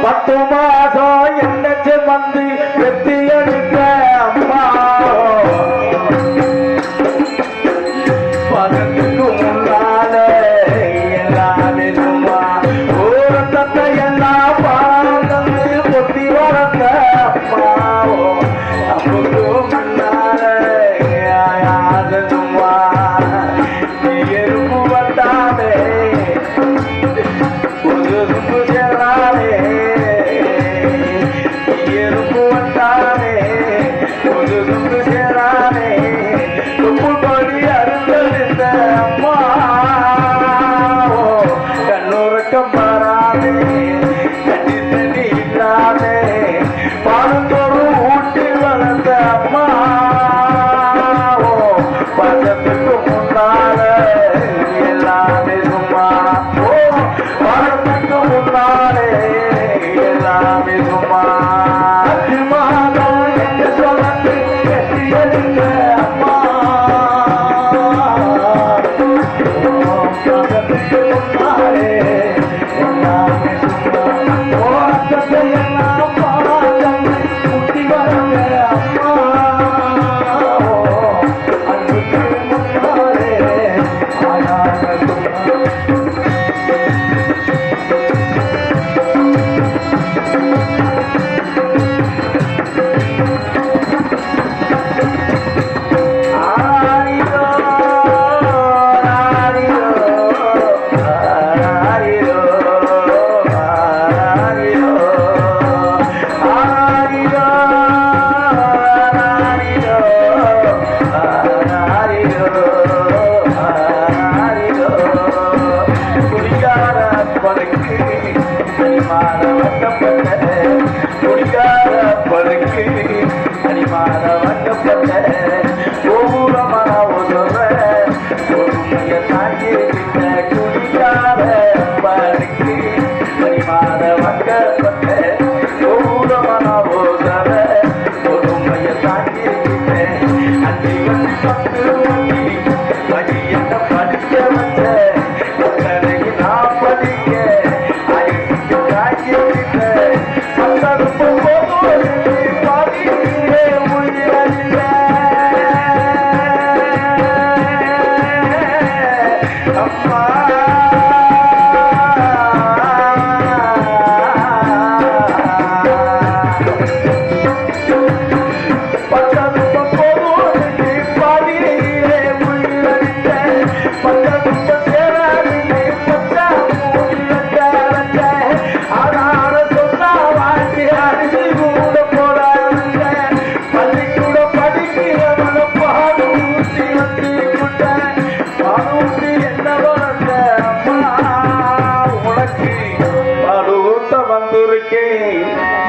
10 மாசம் என்ன சுமந்து வெத்தி எடுக்க அம்மா பதத்துக்கு முன்னால எல்லாமே சும்மா ஓரத்தை எல்லாம் பாதந்து பொத்தி வளர்த்த அம்மாவோ நமக்கு முன்னால யாது சும்மா எறும்பு வந்தாலே ஒரு சேராலே எறும்பு வந்தாலே ஒரு சேராலே துப்பு கொடி அருந்த அம்மா கண்ணுறக்கம் வராதே கட்டி தண்ணி இல்லாதே பாலத்தோடு ஊட்டி வளர்ந்த அம்மா பதத்துக்கு முன்னால எல்லாமே சும்மா பதத்துக்கு முன்னாலே எல்லாமே சும்மா சொல்லு கட்டி எடுங்க அம்மா பதத்துக்கு முன்னாலே எல்லாமே சும்மா ஓரத்தை எல்லாம் பாதம் குட்டி வரங்க அம்மா அன்புக்கு முன்னாலே ஆயாக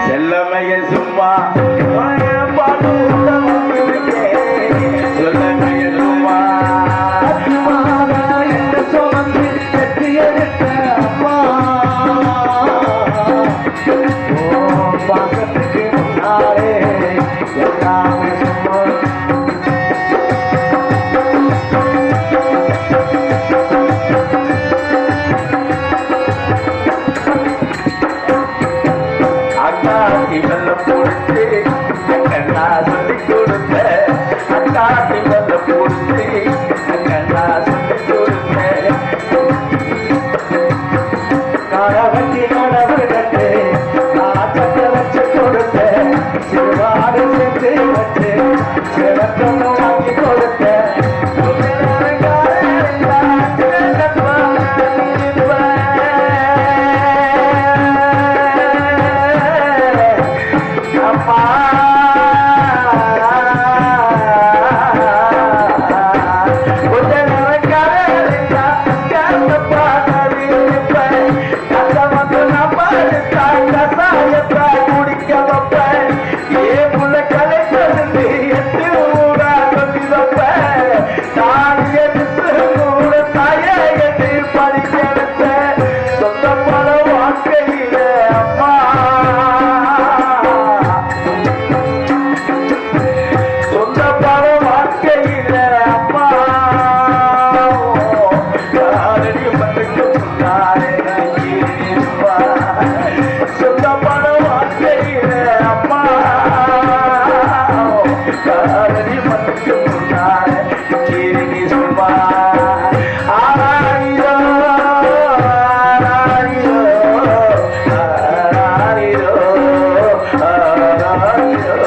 செல்லமைய சும்மா சொல்லமைய சும்மா என்ன சுமந்து வெற்றி எடுத்த அம்மா பாக்கத்துக்கு முன்னாலே எல்லாமே சும்மா அக்காட்டி வெள்ள போட்டு அக்கண்ணா சொல்லி கொடுத்த அக்காட்டி வெள்ள போட்டு அக்கண்ணா சொல்லி கொடுத்த கடவுள் கட்டு நான் சட்ட வச்சு சொந்தமான வாழ்க்கையில அம்மா காதலி மட்டும் முன்னால கிருமி சும்மா ஆராயிரோ ஆராயிரோ ஆராயிரோ ஆராயிரோ ஆராயிரோ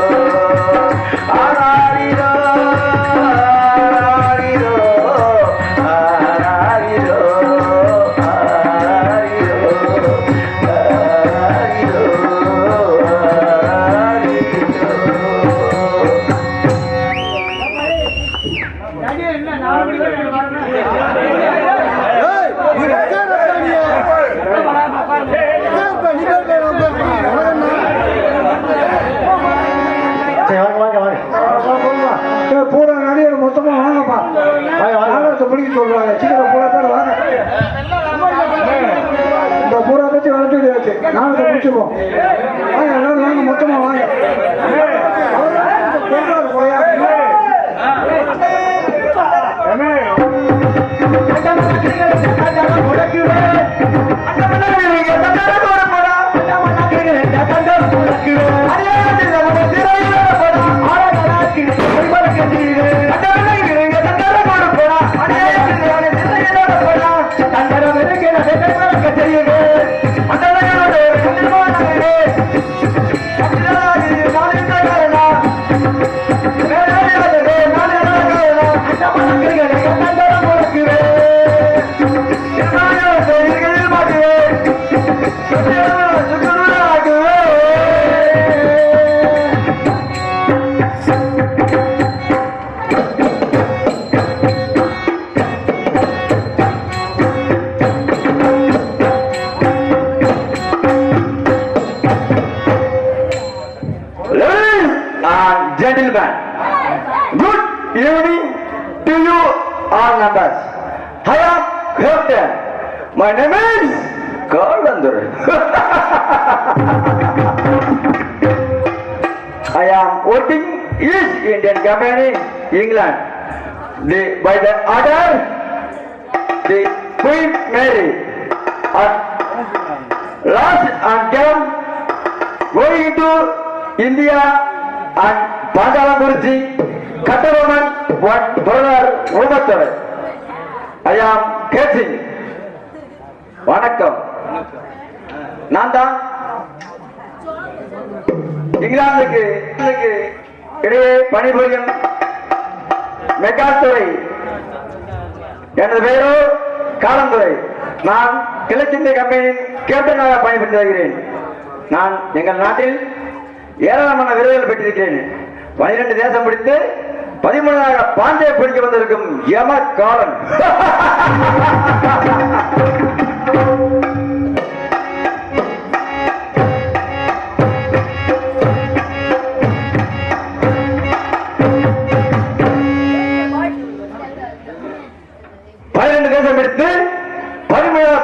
பூரா நடிகர் மொத்தமா வாங்கப்பா நாடகத்தை முடிக்க சொல்றாங்க சீக்கிரம் பூரா பேர் வாங்க இந்த பூரா பத்தி வளர்த்துடியாச்சு நாடகத்தை முடிச்சுப்போம் வாங்க எல்லாரும் வாங்க மொத்தமா வாங்க Gentlemen, good evening to you all members. I am Captain. My name is Kalandur. I am working East Indian Company, England. By the order, the Queen Mary at last and came going to India and Bangalore, Kattavan, what brother Umathur. I am catching. வணக்கம். நான் தான் இங்கிலாந்துக்கு இடையே பணிபுரியும் மெக்காத்துறை. எனது பெயரோ காலந்துறை. நான் கிழக்கிந்திய கம்பெனியின் கேப்டனாக பணிபுரிந்து வருகிறேன். நான் எங்கள் நாட்டில் ஏராளமான விருதுகள் பெற்றிருக்கிறேன். 12 தேசம் பிடித்து 13ஆக பாஞ்சை பிடிக்க வந்திருக்கும் யம காலன்.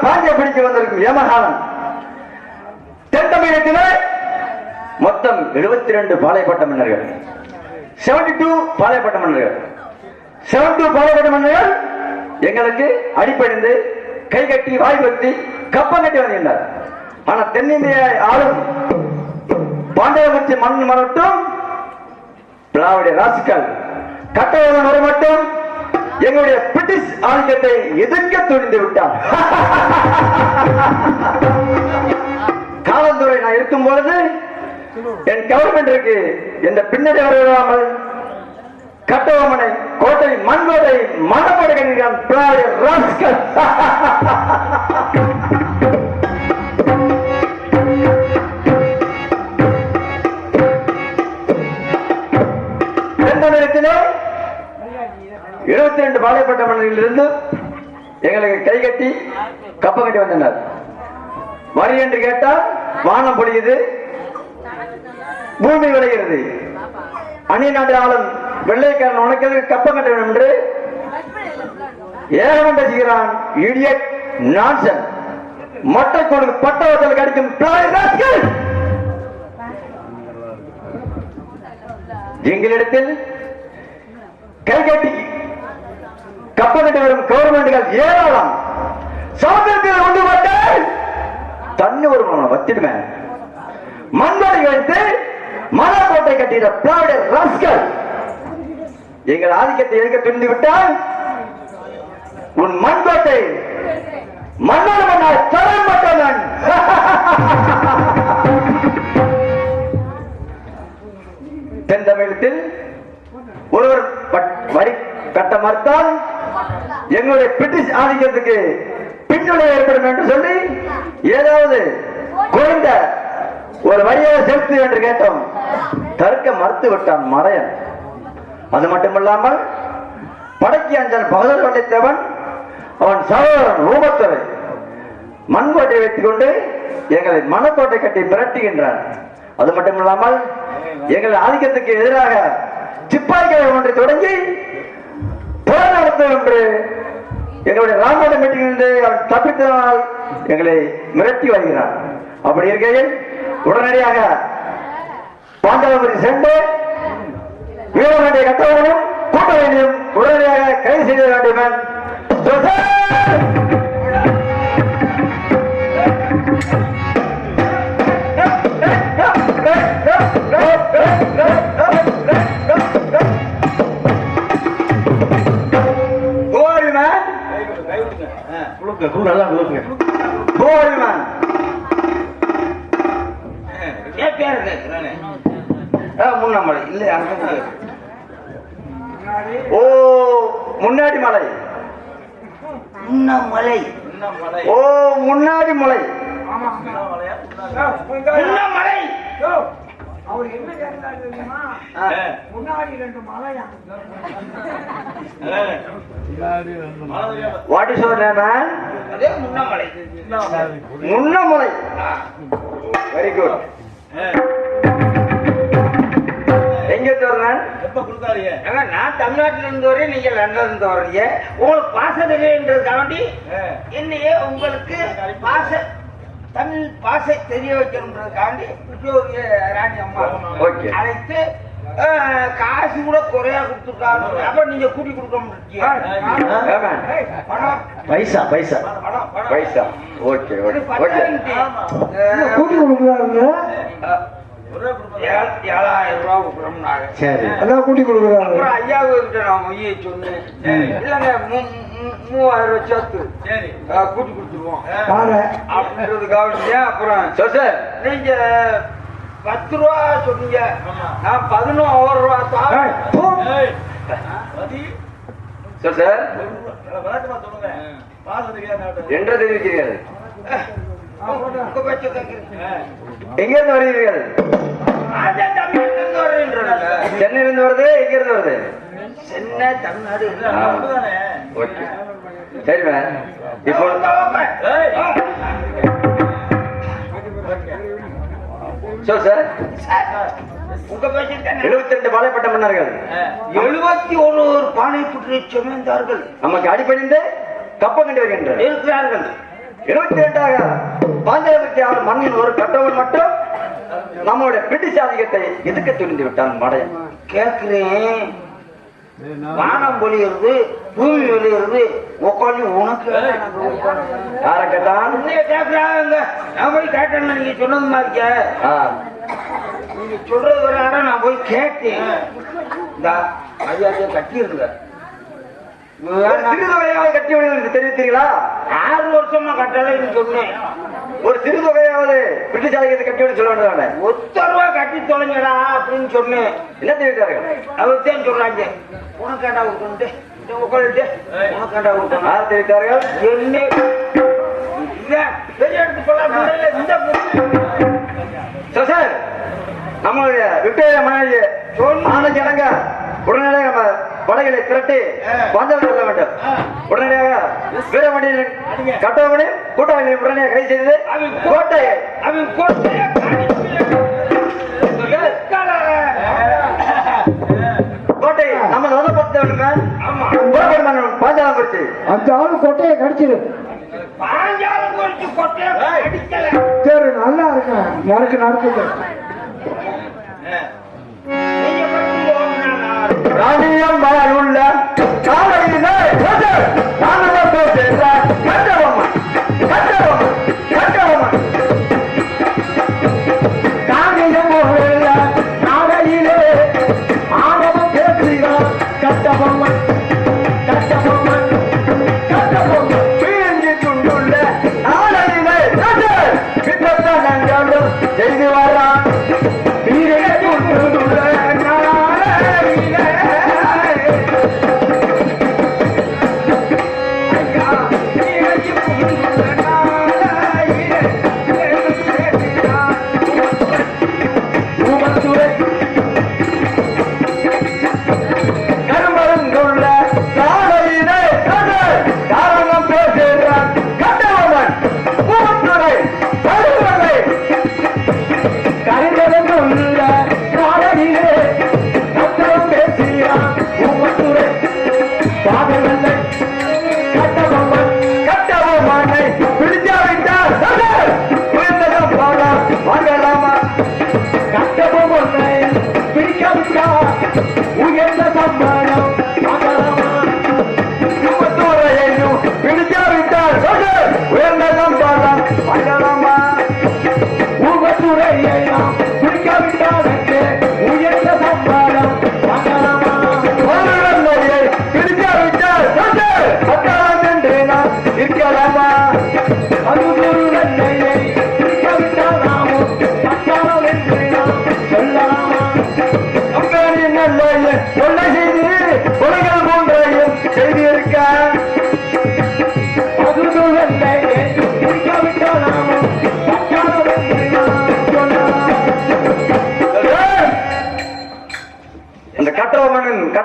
பாஞ்சை பிடிக்க வந்திருக்கும் யமகாலன். தென் தமிழகத்தில் மொத்தம் 72 பாளையப்பட்ட மன்னர்கள், 72 பாளையப்பட்ட மன்னர்கள், 72 பாளையப்பட்ட மன்னர்கள் எங்களுக்கு அடிப்படைந்து கை கட்டி வாய் பற்றி கப்பம் கட்டி வந்திருந்தார். ஆனா தென்னிந்திய ஆளும் பாண்டியமூர்த்தி மன்னன் மட்டும் திராவிட ராசிக்கல் கட்டவன் மட்டும் எங்களுடைய பிரிட்டிஷ் ஆதிக்கத்தை எதிர்க்க துணிந்து விட்டார். காலந்துறை நான் இருக்கும் பொழுது என் கவர்மெண்டிற்கு எந்த பின்னணி வராமல் கட்டபொம்மனை கோட்டை மண்கோட்டை மனப்படுகிறான் திராவிட ராசிக்கல். எந்த நேரத்திலே 72 பாளையப்பட்ட மன்னர்களிலிருந்து எங்களுக்கு கை கட்டி கப்பம் கட்டி வந்தனர். வரி என்று கேட்டால் வானம் பொழியுது, பூமி விளைகிறது. அந்நிய நாட்டு ஆளும் வெள்ளைக்காரன் உனக்கு கப்பம் கட்ட வேண்டும் என்று ஏகனம் பேசுகிறான். Idiot nonsense. மட்டை கொடுக்கு பட்டவத்தில் கடிக்கும் எங்களிடத்தில் கை கட்டி கப்பம் கட்டி வரும் கவர்மெண்ட்கள் ஏராளம். சமுத்திரத்தில் ஒன்றுபட்டு தண்ணி ஒரு வத்திடுவேன். மண்வரை வைத்து மலைக்கோட்டை கட்டிட திராவிட ராஸ்கல் எங்கள் ஆதிக்கத்தை எடுக்க துணிந்து விட்டால் உன் மண்கோட்டை மன்னோடு மன்னால் தரப்பட்டவன். தென் தமிழகத்தில் ஒருவர் வரி கட்ட மறுத்தால் எங்களுடைய பிரிட்டிஷ் ஆதிக்கத்துக்கு பின்னுடைய ஏற்படும் என்று சொல்லி ஏதாவது குறைந்த ஒரு வரியாக செலுத்து என்று கேட்டோம். தடுக்க மறுத்து விட்டான் மறையன். அது மட்டுமல்லாமல் படக்கி அஞ்சல் பகதூர் வண்டித்தவன் அவன் சகோதரன் ரூபத்துறை மண்கோட்டை வைத்துக் கொண்டு எங்களை மணக்கோட்டை கட்டி மிரட்டுகின்றான். அது மட்டுமில்லாமல் எங்கள் ஆதிக்கத்துக்கு எதிராக சிப்பாய்கள் ஒன்றை தொடங்கி போர் நடத்தும் என்று எங்களுடைய ராமோட மீட்டிங்கிலிருந்து அவன் தப்பித்தனால் எங்களை மிரட்டி வருகிறான். அப்படி இருக்கையில் உடனடியாக பாண்டவபுரி சென்று வீரமண்டை கட்டவனும் கூட்டணியும் உடனடியாக கைது செய்ய வேண்டுமன். முன்னமலை இல்ல ஓ முன்னாடி மலை முன்னமலை ஓ முன்னாடி மலை முன்னமலை அவர் என்ன கேட்டாரு தெரியுமா? முன்னாடி 2 மலையா? What is your name? அதே முன்னமலை. முன்னமலை. Very good. எங்க வரணும்? எப்ப கொடுத்தாருங்க? நான் தமிழ்நாட்டில இருந்து வரேன், நீங்க லண்டன்ல இருந்து வரீங்க. உங்களுக்கு பாச தெரியன்றதுக்காண்டி என்னையே உங்களுக்கு பாச தமிழ் பாசை தெரிய வைக்கணுன்றதுக்காண்டி ராணி அம்மா அழைத்து காசு கூட குறையா கொடுத்துருக்காங்க. அப்ப நீங்க கூட்டி கொடுக்க முடியும். பைசா பைசா பைசா ஓகே ஓகே கூட்டி கொடுக்குறாங்க. 7,000 ரூபாய் கொடுக்குறோம்னாங்க. சரி, அதான் கூட்டி கொடுக்குறாங்க. அப்புறம் ஐயாவுக்கிட்ட நான் மொழியை சொன்னேன், இல்லைங்க 3,000 ரூபாய் சேர்த்து கூட்டி கொடுத்துருவோம் அப்படின்றதுக்காக. அப்புறம் நீங்க 10 ரூபா சொன்னீங்க, நான் 11 ரூபா தான். என்று தெரிவிக்கிறீர்கள். எங்க இருந்து வருகிறீர்கள்? சென்னையிலிருந்து வருது. எங்க இருந்து வருது? சென்னை தமிழ்நாடு. சரி இப்போ சார் 72 பாளையப்பட்ட மன்னர்கள் 71 பானை புற்றி சுமந்தார்கள். நமக்கு அடிப்படைந்து கப்பம் கண்டு வருகின்றனர் இருக்கிறார்கள். 72ஆக பாஞ்சாலபுரத்தை ஆளும் மண்ணின் ஒரு கட்டவன் மட்டும் நம்மளுடைய பிரிட்டிஷ் ஆதிக்கத்தை எதுக்க துணிந்து விட்டான் மடையன். கேட்கிறேன், வானம் பொழியிறது, பூமி வெளியிறது, உட்காந்து உனக்கு யார கேட்டான்? கேட்கிறாங்க. நான் போய் கேட்டேன், நீங்க சொன்னது மாதிரிக்க நீங்க சொல்றது வர நான் போய் கேட்டேன். இந்த மரியாதையை கட்டியிருங்க. சிறுதொகையாவது கட்டி விடுவது தெரிவித்தீர்களா? 6 வருஷமா கட்டலைன்னு சொன்னேன். ஒரு சிறுதொகையாவது பிரிட்டிஷ் ஆதிக்கத்தை கட்டி விட சொல்ல வேண்டியதானே? 1 ரூபா கட்டி தொலைங்கடா அப்படின்னு சொன்னேன். என்ன தெரிவித்தார்கள்? அவர்தான் சொல்றாங்க, உனக்காண்டா விட்டு உட்காந்து உனக்காண்டா விட்டு. யார் தெரிவித்தார்கள்? என்ன பெரிய எடுத்து கொள்ள இந்த சார் நம்மளுடைய விக்டோரியா மனைவி ஆணைக்கு இணங்க உடனடியாக நம்ம படைகளை திரட்டி பாஞ்சாலம் செல்ல வேண்டும். உடனடியாக வீரமணியின் கட்டவனை கூட்டணி உடனடியாக கைது செய்தது கோட்டையை கோட்டை நம்ம வசப்படுத்த பாஞ்சாலம் குறிச்சு அந்த ஆளு கோட்டையை கடிச்சிரு. சரி, நல்லா இருக்கேன். நடக்குது. ராணியம் உள்ள காலையிலே கட்டபொம்மன்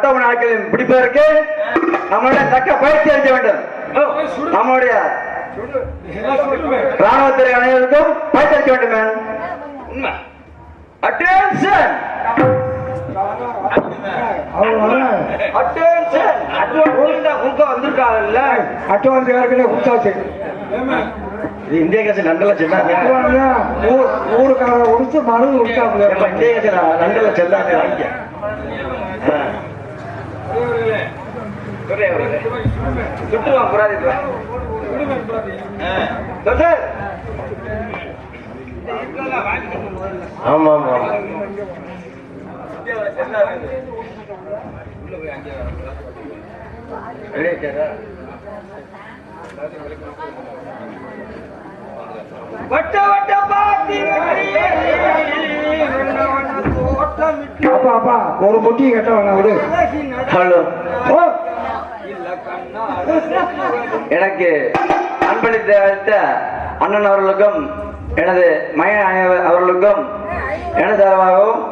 மற்ற நாட்களில் பிடிப்பதற்கு நம்மளுடைய தக்க பயிற்சி அளிக்க வேண்டும். நம்முடைய ராணுவத்திற்கு அனைவருக்கும் பயிற்சி அளிக்க வேண்டும். உண்மை. Attention attention. அட்வான்ஸ் குறுக்க வந்திருக்காங்கல்ல. அட்வான்ஸ் யாருக்குன்னு கொடுத்தாச்சு. இந்திய கட்சி லண்டன்ல செல்லாங்க. ஊருக்கார உடிச்சு மருந்து கொடுத்தாப்புல. இந்திய கட்சி லண்டன்ல செல்லாங்க. வாங்கிக்க. சுற்றுவான் புறாதிட்டு. ஆமா ஆமா வட்ட வட்ட பாத்தி அப்பா அப்பா ஒரு முட்டி கட்ட வேணாம் விடு. ஹலோ. எனக்கு அன்பளித்த அண்ணன் அவர்களுக்கும் எனது மகன் அவர்களுக்கும் எனது சார்பாகவும்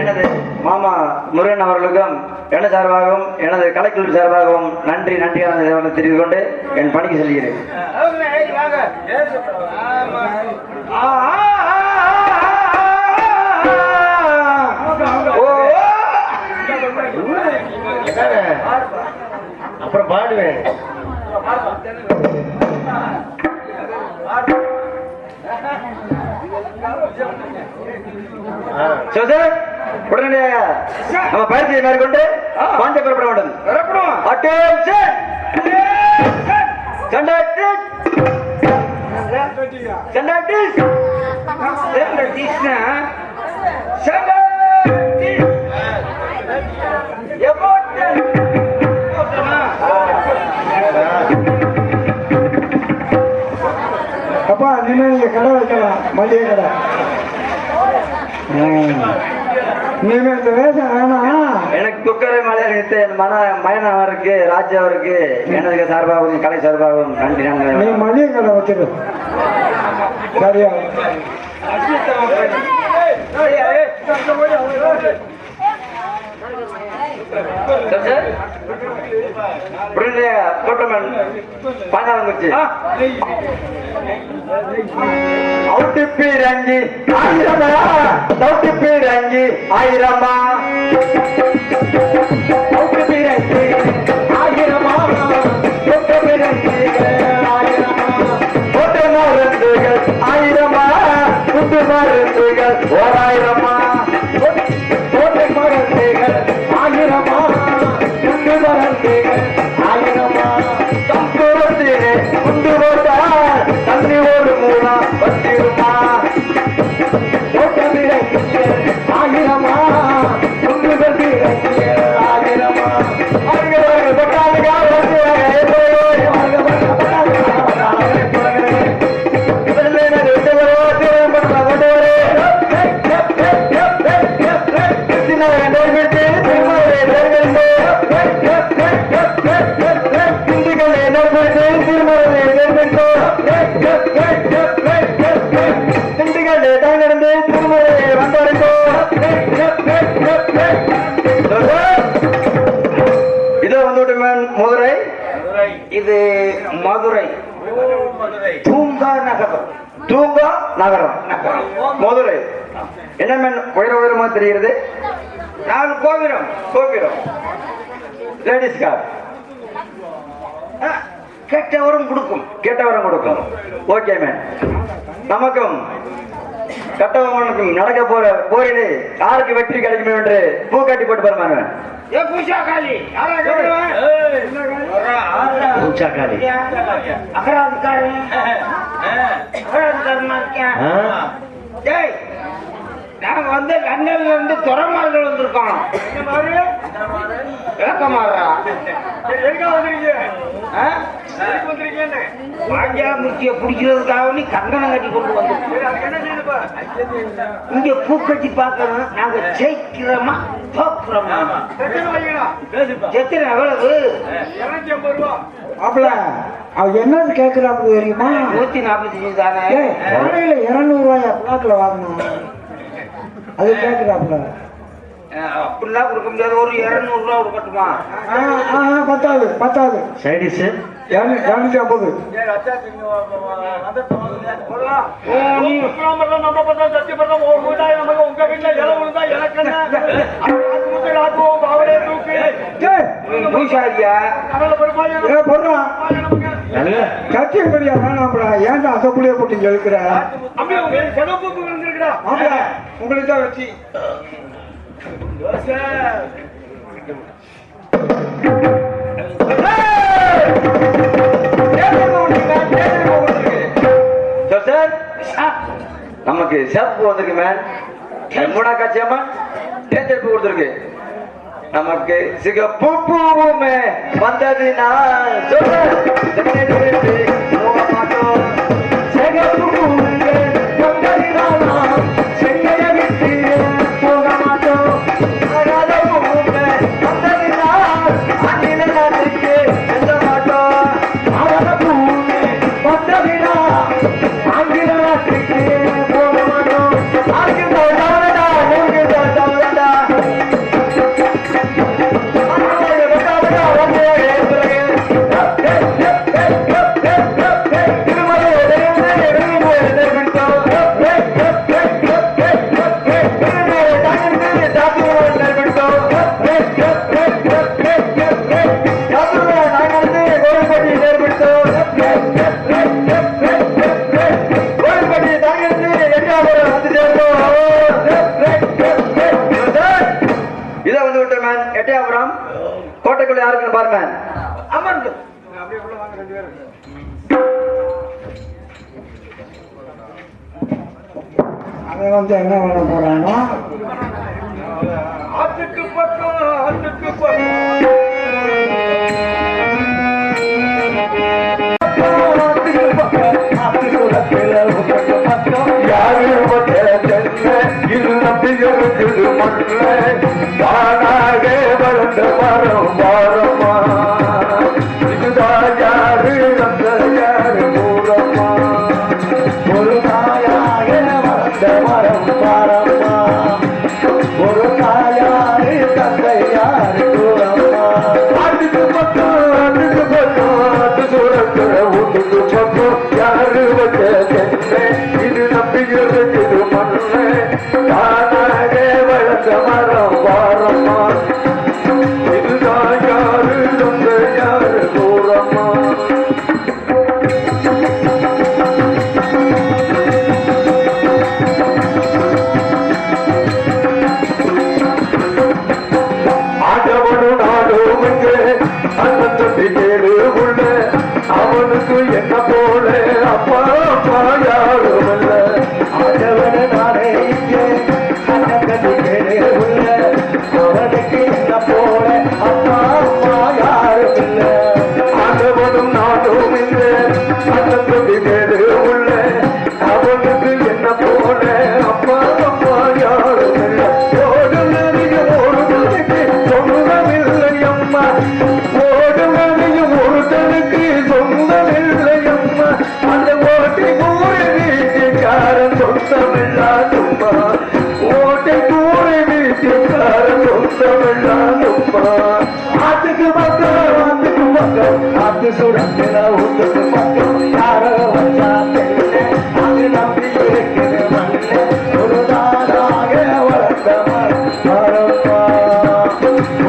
எனது மாமா முருகன் அவர்களுக்கும் எனது சார்பாகவும் எனது கலைக்குழு சார்பாகவும் நன்றி தெரிவித்துக் கொண்டு என் பணிக்கு செல்கிறேன். அப்புறம் பாடுவேன். உடனடியாக நம்ம பயிற்சியை மேற்கொண்டு பாஞ்ச புறப்பட வேண்டும். அப்பா இனிமே நீங்க கடை வைக்கலாம், மளிகை கடை. இனிமே இந்த வேஷம் வேணாம். எனக்கு குக்கரை மலையை நிறுத்த என் மயன் அவருக்கு ராஜ் அவருக்கு எனது சார்பாகவும் கலை சார்பாகவும் நன்றி. நீ மளிகை கடை வச்சிரு. சரியா? பாஞ்சாலங்குறிச்சி அவுட்டு பீரங்கி ஆயிரமா, அவுட்டு பீரங்கி ஆயிரமா, அவுட்டு பீரங்கி ஆயிரமா, அவுட்டு பீரங்கி ஆயிரமா, ஓட்டு மருந்துகள் ஆயிரமா, குண்டு மருந்துகள் ஓராயிரமா, ஓட்டு மருந்துகள் ஆயிரமா, குண்டு மருந்துகள் ஆயிரமா, தம்புரத்திலே குண்டு போட்டா தண்ணி ஒரு மூணா வச்சிருமா, ஓட்ட விளக்கிய ஆயிரமா, குண்டுகள் விளக்கிய ஆயிரமா, அவர்கள் பட்டாளுக்கா இது மதுரை தூங்கா நகரம். தூங்கா நகரம் மதுரை. என்ன உயரமா தெரிகிறது? 4 கோபுரம். கோபுரம் லேடிஸ் கார். கேட்டவரும் கொடுக்கும். கேட்டவரும் கொடுக்கும். Okay man. நமக்கும் கட்டவனுக்கும் நடக்க போற போரிலே யாருக்கு வெற்றி கிடைக்கும் என்று பூ கட்டி போட்டு பாருங்க. ஏ பூஜா காளி பூஜா காளி அகராதிக்காரன் டேய், நாங்க வந்து லண்டன்ல இருந்து துறமார்கள் வந்திருக்கோம். விளக்கமாறா பாஞ்சாலங்குறிச்சியை பிடிக்கிறதுக்காக நீ கங்கணம் கட்டி கொண்டு வந்து இங்க பூக்கட்டி பார்க்கணும். நாங்க ஜெயிக்கிறோமா தோக்குறோமா? எத்தனை எவ்வளவு? அப்பல அவ என்னது கேட்கிறாப்பு தெரியுமா? 145 தானே. 200 ரூபாய் பிளாட்ல வாங்கணும். அது கேட்கிறாப்புல. அப்படிலாம் கொடுக்க முடியாது. ஒரு 200 ரூபா கொடுக்கட்டுமா? பத்தாது பத்தாது. சைடிஸ் 250. சத்தியம் பெரியா வேணாம்டா. ஏன்டா அந்த புள்ளைய போட்டு இங்க இருக்கிற? உங்களுக்கு தான் வச்சு நமக்கு சிறப்பு வந்திருக்கு மேன். மூணா காட்சியம்மா தேர்ந்தெடுப்பு கொடுத்துருக்கு. நமக்கு சிகப்பு பூவுமே வந்தது நான் போக மாட்டோம். சிகப்பு பூவுமே வந்தது நான் செங்கையை விட்டு போக மாட்டோம். அழகாத பூவுமே வந்தது நான் அந்நில நாட்டுக்கு செல்ல மாட்டோம். அழகாத பூவுமே வந்தது நான் ஆங்கில நாட்டுக்கு போக மாட்டோம். ஆங்கில போட்டவரடா நெருங்கி போட்டவரடா இதை வந்து விட்டு மேன். எட்டயபுரம் கோட்டைக்குள்ள யாருக்குன்னு பாரு மேன். அமர்ந்து அப்படியே உள்ள வாங்க 2 பேரும். அவன் வந்து என்ன பண்ண போறானோ? ஆத்துக்கு பக்கம் ஆத்துக்கு பக்கம் தானாக வளர்ந்த மரம் வாரமா இதுதான் யாரு அந்த யாரு பூரமா ஒரு தாயாக வளர்ந்த மரம் வாரமா ஒரு தாயாரு தந்தை யாரு தூரமா அதுக்கு பக்கம் அது சூரத்துல வீட்டுக்கு பக்கம் யாரு வச்ச இது நம்பி இருக்குது மண்ணு தானாக வளர்ந்த மரம் வாரமா இதுதான் யாரு சொந்த யாரு தூரமா ஆண்டவனு நாடும் அந்த தொட்டி கேடு உள்ள அவனுக்கு என்ன போல அப்பா அப்பா யாரும் இல்ல. ஆண்டவனு நானே இங்கே அந்த தொட்டி கேடு உள்ள அவனுக்கு என்ன போல அப்பா அப்பா யாரும் இல்ல. ஆண்டவனும் நாடும் இல்லை அந்த தொட்டி கேடு உள்ள அவனுக்கு என்ன போல அப்பா அப்பா யாரும் இல்ல. ஓடும் நதியும் ஒருத்தனுக்கு சொந்தமில்லை அம்மா ஓடும் நதியும் ஒருத்தனுக்கு சொந்தமில்லை அம்மா அந்த ஓட்டை கூறி வீட்டுக்காரன் சொந்தமில்லாதும்மா ஓட்டை கூறி வீட்டுக்காரன் சொந்தமில்லாதும்மா ஆத்துக்கு மக்கள் ஆத்து சுடத்தில் ஊத்துக்கு மக்கள் யாரோ வச்சா தெரியல அது நம்பி இருக்குது மண்ணு ஒரு தானாக வளர்ந்த மரமா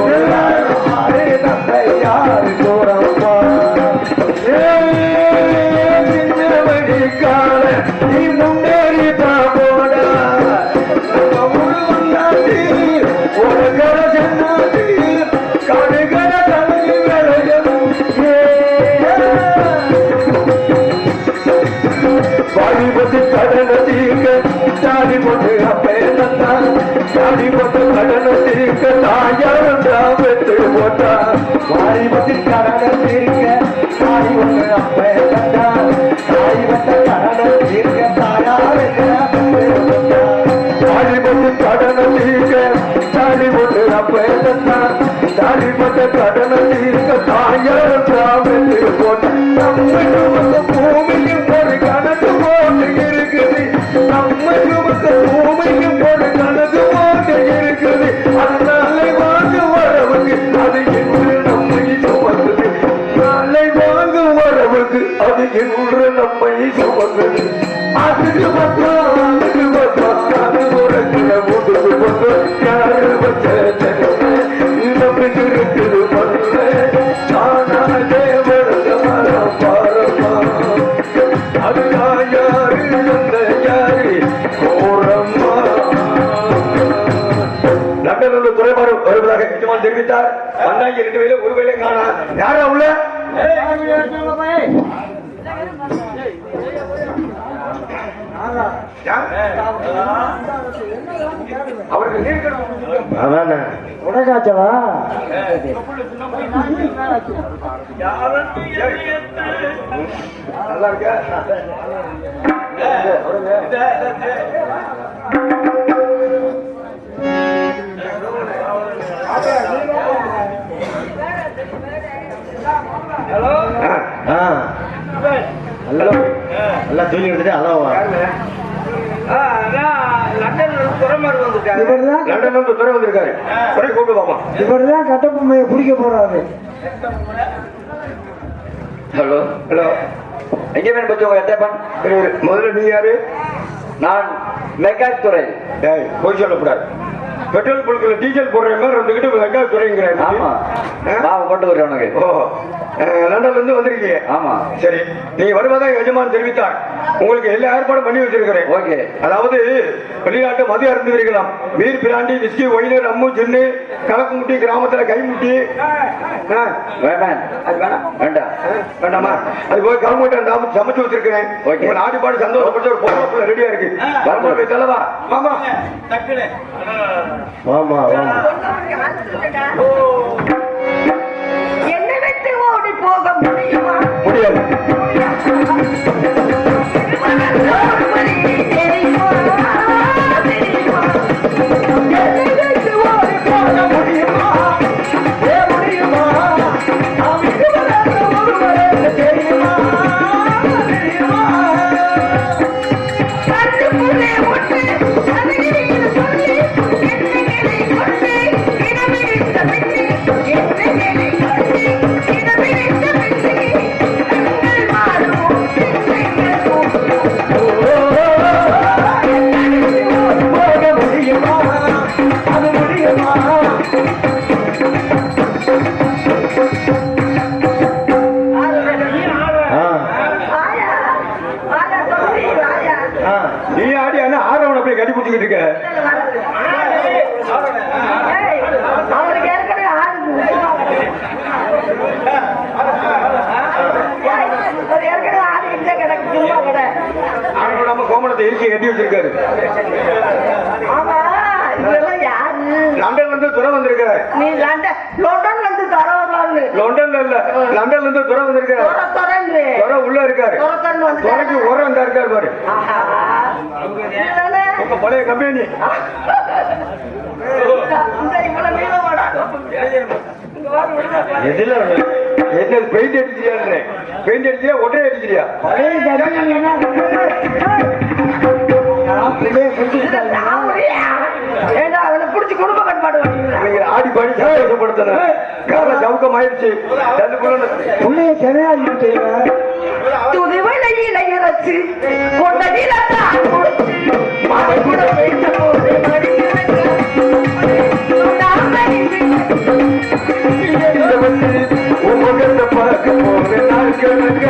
ஒரு யாரு தந்தை யாரு தூரமா சின்னவடி கால நீ முன்னேறி போடா உருவந்தாட்டி ஒரு கர சென்னாட்டி கடுகர கலகி விளையும் வாடிபட்டு கடன தீர்க்க தாடி போட்டு அப்பேதான் தாடி போட்டு கடன தீர்க்க தாயாரா வெட்டு போட்டா வாடிபட்டு கடன தீர்க்க தாடி போட்டு அப்பேதான் தாடி போட்டு கடன தீர்க்க தாயாரா தாடி போட்டு கடன தீர்க்க தாடி போட்டு அப்பேதான் தாடி போட்டு கடன தீர்க்க தாயாரா வெட்டு போட்டா நம்ம பூமியில் ஒரு கணக்கு போட்டு இருக்குது நம்ம பூமியும் ஒரு கணக்கு போட்டு இருக்குது சொல்லிட்டார். வந்தாங்க 2 வேலை 1 வேலை காணா. யாரா உள்ள? அவருக்கு நீர் உடகாச்சவா நல்லா இருக்க. ஹலோ ஹலோ நல்லா தூங்கி எடுத்துட்டு ஹலோ லண்டன்ல இருந்து துறைமார் வந்திருக்காரு. இவர்தான் லண்டன்ல இருந்து துறை வந்திருக்காரு. துறை கூப்பிட்டு பாப்பா. இவர்தான் கட்டப்பொம்மையை பிடிக்க போறாரு. ஹலோ ஹலோ எங்கே வேணும் பச்சு உங்க எட்டப்பன்? முதல்ல நீ யாரு? நான் மெக்கானிக் துறை. போய் சொல்லக்கூடாது. பெட்ரோல் பொருட்கள் டீசல் போடுற மாதிரி 2 கிட்ட மெக்கானிக் துறைங்கிறாரு. ஆமா கொண்டு வரேன் உனக்கு. ஓ லண்டன்ல இருந்து வந்திருக்கீங்க. ஆமா சரி. நீ வருவதா எஜமான் தெரிவித்தார். உங்களுக்கு எல்லா ஏற்பாடும் பண்ணி வச்சிருக்கிறேன். ஓகே. அதாவது வெளிநாட்டு மதியம் இருந்திருக்கலாம். Beer brandy whisky wine rum gin கலக்குமுட்டி கிராமத்துல கைமுட்டி. வேண்டாம் அது வேணாம். வேண்டாம் வேண்டாமா? அது போய் கவர்மெண்ட் சமைச்சு வச்சிருக்கிறேன். ஓகே. நாடு பாடு சந்தோஷப்பட்டு ஒரு பொருள் ரெடியா இருக்கு. வரப்போ தலைவா ஆமா ஆமா என்ன விட்டு ஓடி போக முடியுமா? முடியாது. நீ ஆடி ஆனா ஆரவனை போய் கட்டி பிடிச்சிக்கிட்டு இருக்க. அவருக்கு ஏற்கனவே ஆடிக்கிட்டே கிடக்கு சும்மா கடை. ஆரவனாம கோமணத்தை இறுக்கி கட்டி வச்சிருக்காரு. ஆமா இதெல்லாம் யாரு? லண்டன்ல இருந்து துறை வந்திருக்க. நீ லண்டன்ல இருந்து தர வர்றாரு. லண்டன்ல இல்ல லண்டன்ல இருந்து துறை வந்திருக்க. துறை உள்ள இருக்காரு. துறைக்கு உரம் இந்த இருக்காரு பாரு. உங்க பழைய கம்பெனி. எதுல என்ன பெயிண்ட் அடிச்சியா? பெயிண்ட் அடிச்சியா ஒட்டை அடிக்கிறியா? புடிச்சு குடும்ப கட்டுப்பாடு ஆடி பாடி சந்தோஷப்படுத்தின கால சவுக்கம் ஆயிடுச்சு. புள்ளைய சென்னையா துணிவலையில இறச்சு கொண்ட நிலத்தான் மழை கூட பேச போது பார்க்க போக நாள் கிழக்க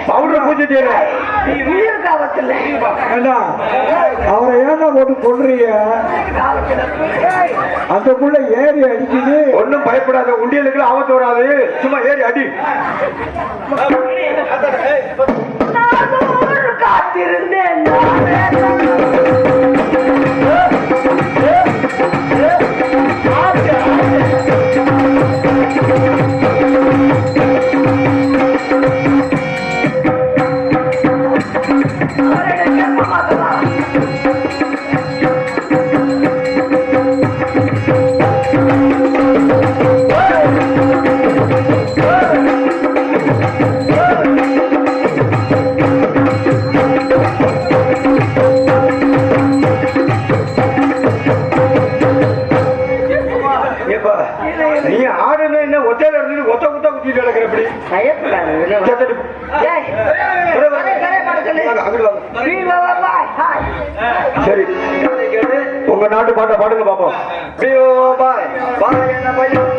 பவுடர் பூச்சிட்டு உயிர் காவத்துல ஏண்டா, அவரை ஏன்டா போட்டு கொள்றீங்க? அந்த புள்ள ஏறி அடிக்குது. ஒன்னும் பயப்படாத, உண்டியலுக்கு ஆபத்து வராது, சும்மா ஏறி அடி. நான் காத்திருந்தேன். நீ ஆடுன என்ன ஒத்தையில இருந்து ஒத்த குத்தா குத்திட்டு கிடக்குற எப்படி? சரி, உங்க நாட்டு பாட்டை பாடுங்க பாப்போம். என்ன பையன்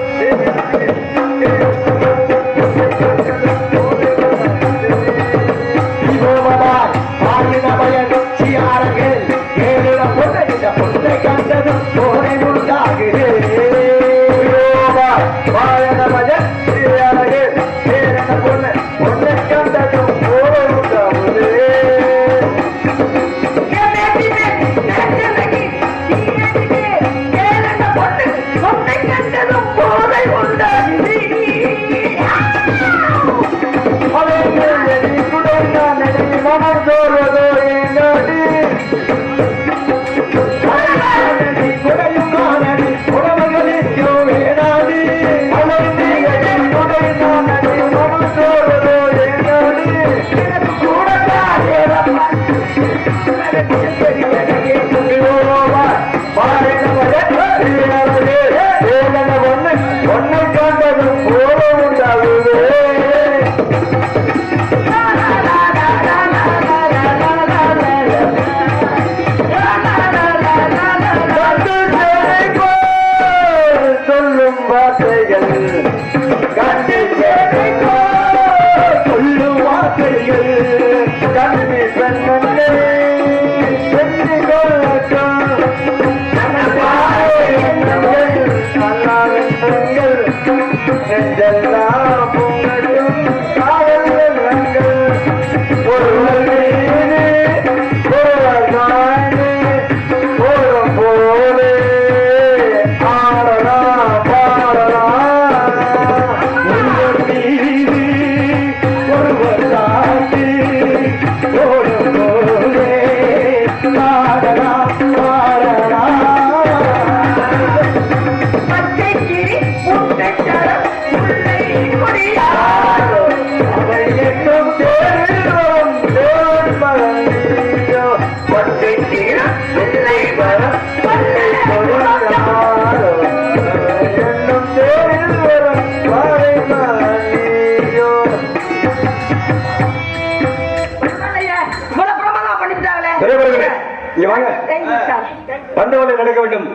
வந்தவளை நடக்க வேண்டும்.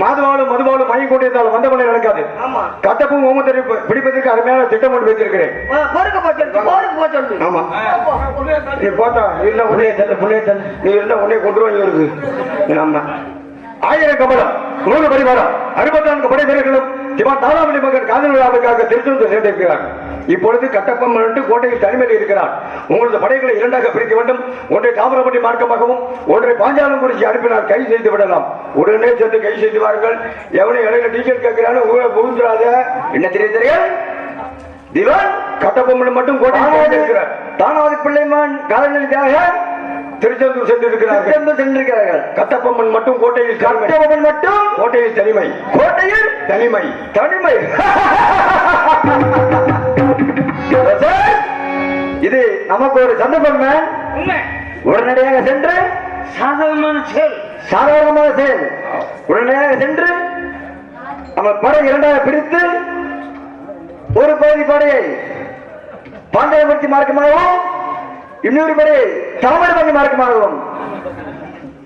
மாதவாளும் மதுவாளும் மயம் கொண்டிருந்தாலும் வந்தவளை நடக்காது. கட்டப்பும் ஓமத்தரை பிடிப்பதற்கு அருமையான திட்டம் கொண்டு வைத்திருக்கிறேன். ஆமா, நீ போட்டா இல்ல உன்னைய தள்ள புள்ளைய தள்ள, நீ இருந்தா உன்னைய கொண்டு வருது. ஆமா, 1000 கமலம் 3 பரிவாரம் 64 படை வீரர்களும் திவான் தாராமணி மகன் காதல் விழாவுக்காக திருச்செந்தூர் சென்றிருக்கிறார்கள். இப்பொழுது கட்டப்பம் கோட்டையில் தனிமையில் இருக்கிறார். உங்களது படைகளை 2ஆக பிரிக்க வேண்டும். ஒன்றை தாமிரபரணி மார்க்கமாகவும் ஒன்றை பாஞ்சாலம் குறிச்சி அனுப்பினால் கை செய்து விடலாம். உடனே சென்று கை செய்து வாருங்கள். எவனை இடையில டீச்சர் கேட்கிறான்னு உங்களை புகுந்துடாத. என்ன தெரியும் திவான் கட்டப்பொம்மன் மட்டும் கோட்டை தானாவது பிள்ளைமான் காலநிலையாக திருச்செந்தூர் சென்றிருக்கிறார்கள். கட்டப்பொம்மன் மட்டும் கோட்டையில் கட்டப்பொம்மன் மட்டும் கோட்டையில் தனிமை. கோட்டையில் தனிமை தனிமை. இது நமக்கு ஒரு சந்தர்ப்பம். உடனடியாக சென்று சாதாரணமான செயல் உடனடியாக சென்று நம்ம படை 2ஆக பிரித்து ஒரு பகுதி படையை பாண்டியபுரத்தி மார்க்கமாகவும் இன்னொரு படையை தாமிரபரணி மார்க்கமாகவும்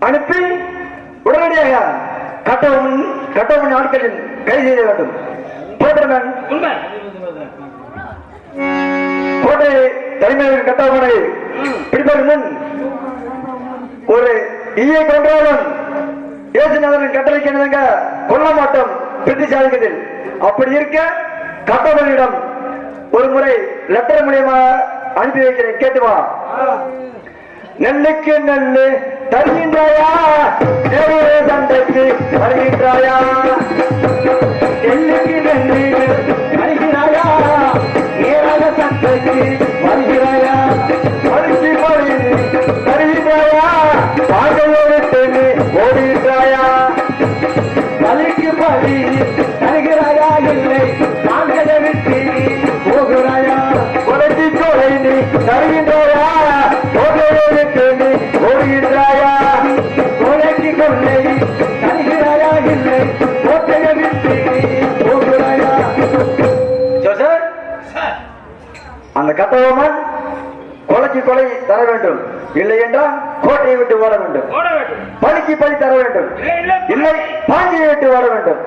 அனுப்பி உடனடியாக கட்டபொம்மன் ஆட்களின் கைது செய்ய வேண்டும். கோட்டையை தலைமையில் கட்டவனை பிடிப்பதற்கு முன் ஒரு ஈயை கொன்றாலும் இயேசுநாதரின் கட்டளைக்கு என்னங்க கொல்ல மாட்டோம் பிரிட்டிஷாதிக்கத்தில். அப்படி இருக்க கட்டவனிடம் ஒரு முறை லெட்டர் மூலியமா அனுப்பி வைக்கிறேன், கேட்டு வா. நெல்லுக்கு நெல்லு தருகின்றாயா, சண்டைக்கு வருகின்றாயா, நெல்லுக்கு நெல்லு தருகிறாயா, ஏராள சண்டைக்கு வருகிறாயா, பறிச்சு போய் தருகின்றாயா, பாதையோடு தெரு ஓடுகின்றாயா, பலிக்கு பலி தருகிறாயா, இல்லை நாங்களை விட்டு போகிறாயா, கொலைக்கு கொலை நீ தருகின்றாயா, ஓடுகின்றாயா, கொலைக்கு கொள்ளை தருகிறாயா, இல்லை கோட்டையை விட்டு போகிறாயா. அந்த கட்டபொம்மன் கொலைக்கு கொலை தர வேண்டும், இல்லை என்றால் கோட்டையை விட்டு ஓட வேண்டும், பலிக்கு பலி தர வேண்டும், இல்லை பாஞ்சியை விட்டு ஓட வேண்டும்.